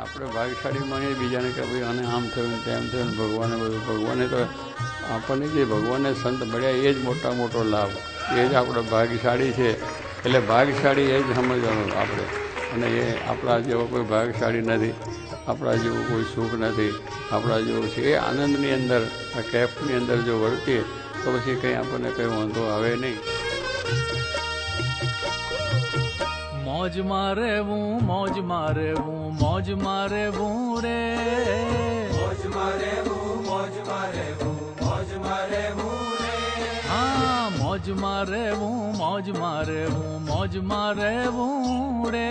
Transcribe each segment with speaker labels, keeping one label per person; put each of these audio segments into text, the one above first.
Speaker 1: આપણે ભાગ્યશાળી માનીએ બીજાને કે ભાઈ આને આમ થયું તેમ થયું, ભગવાને બધું. ભગવાને તો આપણને જે ભગવાનને સંત મળ્યા એ જ મોટો લાભ, એ જ આપણો ભાગ્યશાળી છે. એટલે ભાગ્યશાળી એ જ સમજવાનું આપણે. અને એ આપણા જેવો કોઈ ભાગ્યશાળી નથી, આપણા જેવું કોઈ સુખ નથી, આપણા જેવું છે એ આનંદની અંદર આ કેફની અંદર જો વર્તીએ તો પછી કંઈ આપણને કંઈ વાંધો આવે નહીં.
Speaker 2: મોજમાં રહેવું, મોજમાં રહેવું, મોજમાં રહેવું રે,
Speaker 3: મોજમાં રહેવું, મોજમાં રહેવું, મોજમાં રહેવું રે.
Speaker 2: હા, મોજમાં રહેવું, મોજમાં રહેવું, મોજમાં રહેવું રે,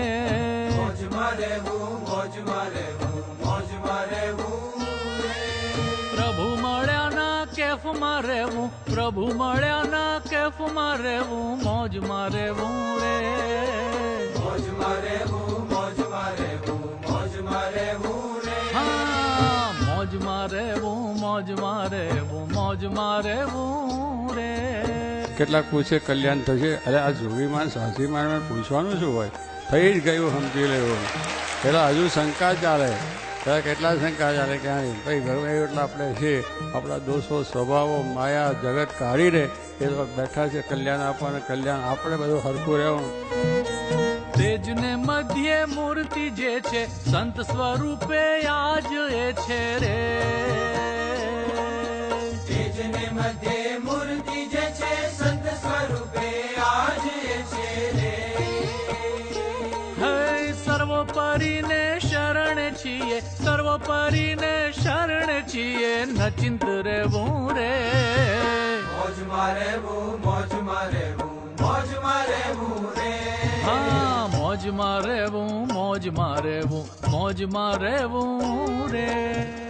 Speaker 3: મોજમાં રહેવું, મોજમાં રહેવું, મોજમાં રહેવું રે.
Speaker 2: પ્રભુ મળ્યાના કેફમાં રહેવું, પ્રભુ મળ્યાના કેફમાં રહેવું, મોજમાં રહેવું રે,
Speaker 3: મોજમાં રહેવું, મોજમાં રહેવું, મોજમાં રહેવું રે.
Speaker 2: હા, મોજમાં રહેવું, મોજમાં રહેવું, મોજમાં રહેવું રે.
Speaker 1: કેટલાક પૂછે કલ્યાણ થશે. અરે આ જોગીમાન સાચીમાન પૂછવાનું શું હોય, થઈ જ ગયું સમજી લેવું. પેલા હજુ શંકા ચાલે, પેલા કેટલા શંકા ચાલે કે ભાઈ ભગવાન એટલા આપણે છે, આપણા દોષો સ્વભાવો માયા જગત કાઢી દે એ તો બેઠા છે કલ્યાણ આપવાને. કલ્યાણ આપણે બધું હરખું રહેવું.
Speaker 2: તેજને મધ્યે મૂર્તિ જે છે, સંત સ્વરૂપે આજ એ છે રે.
Speaker 3: તેજને મધ્યે મૂર્તિ જે છે, સંત સ્વરૂપે આજ એ છે રે.
Speaker 2: હે સર્વોપરીને શરણ છીએ, સર્વોપરીને શરણ છીએ, નચિંત રહેવું રે.
Speaker 3: મોજમાં રહેવું, મોજમાં રહેવું, મોજમાં રહેવું રે.
Speaker 2: હા, મોજમાં રહેવું, મોજમાં રહેવું, મોજમાં રહેવું રે.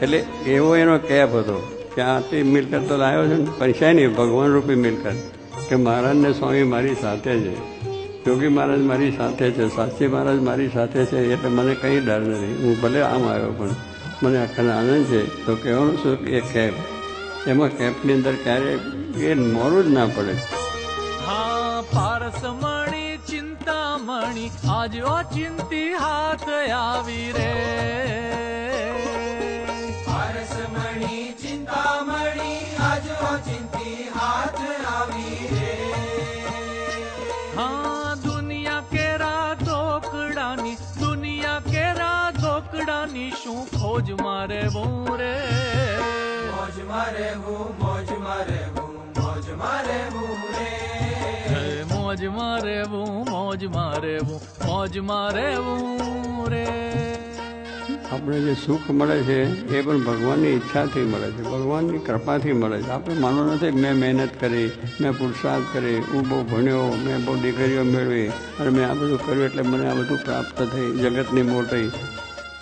Speaker 1: એટલે એવો એનો કેપ હતો કે આથી મિલકત તો લાવ્યો છે ને પૈસા નહીં, ભગવાન રૂપી મિલકત કે મહારાજને સ્વામી મારી સાથે છે, યોગી મહારાજ મારી સાથે છે, સાચી મહારાજ મારી સાથે છે, એટલે મને કંઈ ડર નથી. હું ભલે આમ આવ્યો પણ મને આખા આનંદ છે. તો કહેવાનું શું કે એ કેપ, એમાં કેપની અંદર ક્યારેય એ મોરું જ ના પડે.
Speaker 2: હા, પારસમણી ચિંતામણી આજ અચિંતી હાથ આવી રે.
Speaker 3: પારસમણી ચિંતામણી આજ ચિંતી હાથ આવી રે.
Speaker 2: હા, દુનિયા કેરા ધોકડાની, દુનિયા કેરા ધોકડાની શું ખોજ મારે રે.
Speaker 3: મોજમાં રહેવું, મોજમાં રહેવું, મોજમાં રહેવું રે.
Speaker 2: મોજમાં રહેવું, મોજમાં રહેવું, મોજમાં રહેવું રે.
Speaker 1: આપણે જે સુખ મળે છે એ પણ ભગવાનની ઈચ્છાથી મળે છે, ભગવાનની કૃપાથી મળે છે. આપણે માનવું નથી મેં મહેનત કરી, મેં પુરુષાર્થ કરી, હું બહુ ભણ્યો, મેં બહુ દીકરીઓ મેળવી અને મેં આ બધું કર્યું એટલે મને આ બધું પ્રાપ્ત થઈ, જગતની મોટી.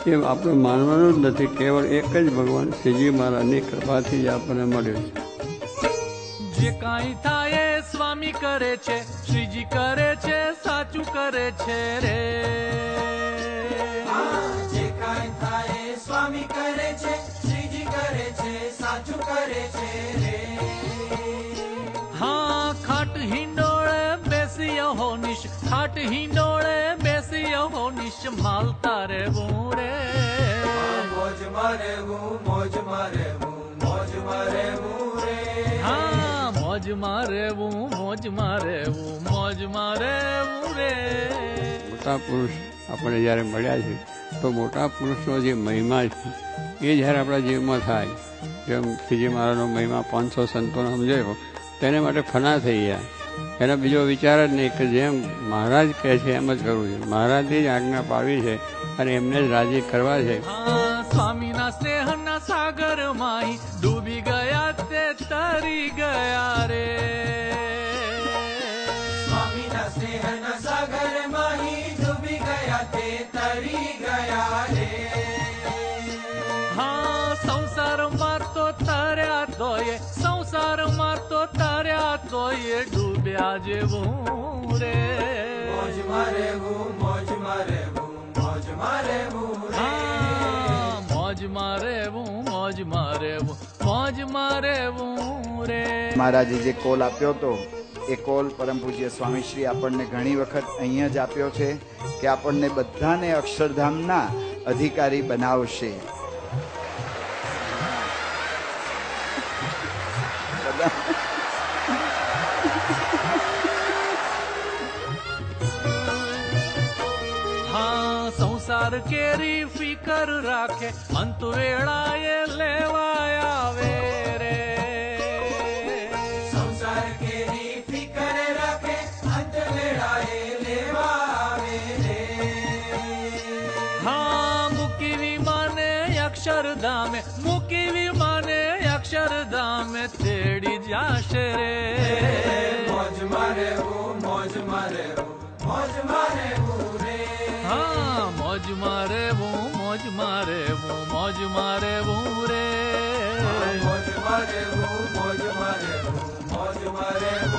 Speaker 1: એ આપણે માનવાનું જ નથી. કેવળ એક જ ભગવાન શ્રીજી મહારાજની કૃપાથી જ આપણને મળ્યું છે.
Speaker 2: જે કાંઈ થાય એ સ્વામી કરે છે, શ્રીજી કરે છે, સાચું કરે છે રે.
Speaker 3: જે કાંઈ થાય સ્વામી કરે છે, શ્રીજી કરે છે, સાચું કરે છે રે.
Speaker 2: હા, ખાટ હિંડોળે બેસી હો નિશ, ખાટ હિંડોળે બેસી હો નિશ, માલતા રહેવું રે.
Speaker 3: મોજમાં રહેવું, મોજમાં રહેવું, મોજમાં રહેવું રે.
Speaker 2: હા, મોજમાં રહેવું, મોજમાં રહેવું, મોજમાં રહેવું રે.
Speaker 1: મોટા પુરુષ આપણે જ્યારે મળ્યા છે તો મોટા પુરુષનો જે મહિમા છે એ જ્યારે આપણા જીવમાં થાય, જેમ શ્રીજી મહારાજનો મહિમા 500 સંતોને સમજાયો તેને માટે ફના થઈ ગયા. એનો બીજો વિચાર જ નહીં કે જેમ મહારાજ કહે છે એમ જ કરવું છે. મહારાજે જ આજ્ઞા પાડી છે અને એમને જ રાજી કરવા છે.
Speaker 2: સ્વામીના સ્નેહના સાગર માં ડૂબી ગયા તે તરી ગયા રે.
Speaker 3: સ્વામીના સ્નેહના સાગર માહી ડૂબી ગયા તે તરી ગયા રે.
Speaker 2: હા સંસારમાં તો તર્યા તોય, સંસારમાં તો તર્યા તોય ડૂબ્યા જેવું રે.
Speaker 3: મોજમાં રહેવું, મોજમાં રહેવું, મોજમાં રહેવું રે.
Speaker 2: હા મોજમાં રહેવું, મોજમાં રહેવું, મોજમાં રહેવું રે.
Speaker 4: મહારાજે જે કોલ આપ્યો હતો એ કોલ પરમ પૂજ્ય સ્વામીશ્રી આપણને ઘણી વખત અહીંયા જ આપ્યો છે કે આપણને બધાને અક્ષરધામના અધિકારી બનાવશે.
Speaker 2: હા સંસાર કેરી ફિકર રાખે, અંત વેળાએ લેવાય આવે રે.
Speaker 3: સંસાર કેરી ફિકર રાખે, અંત વેળાએ લેવા આવે રે.
Speaker 2: હા મૂકી વિમાને અક્ષરધામે, મૂકી વિમાને અક્ષરધામે તેડી જાશે રે.
Speaker 3: મોજમાં રહેવું, મોજમાં રહેવું, મોજમાં રહેવું રે.
Speaker 2: હા મોજમાં રહેવું, મોજમાં રહેવું, મોજમાં રહેવું રે.
Speaker 3: મોજમાં રહેવું, મોજમાં રહેવું, મોજમાં રહેવું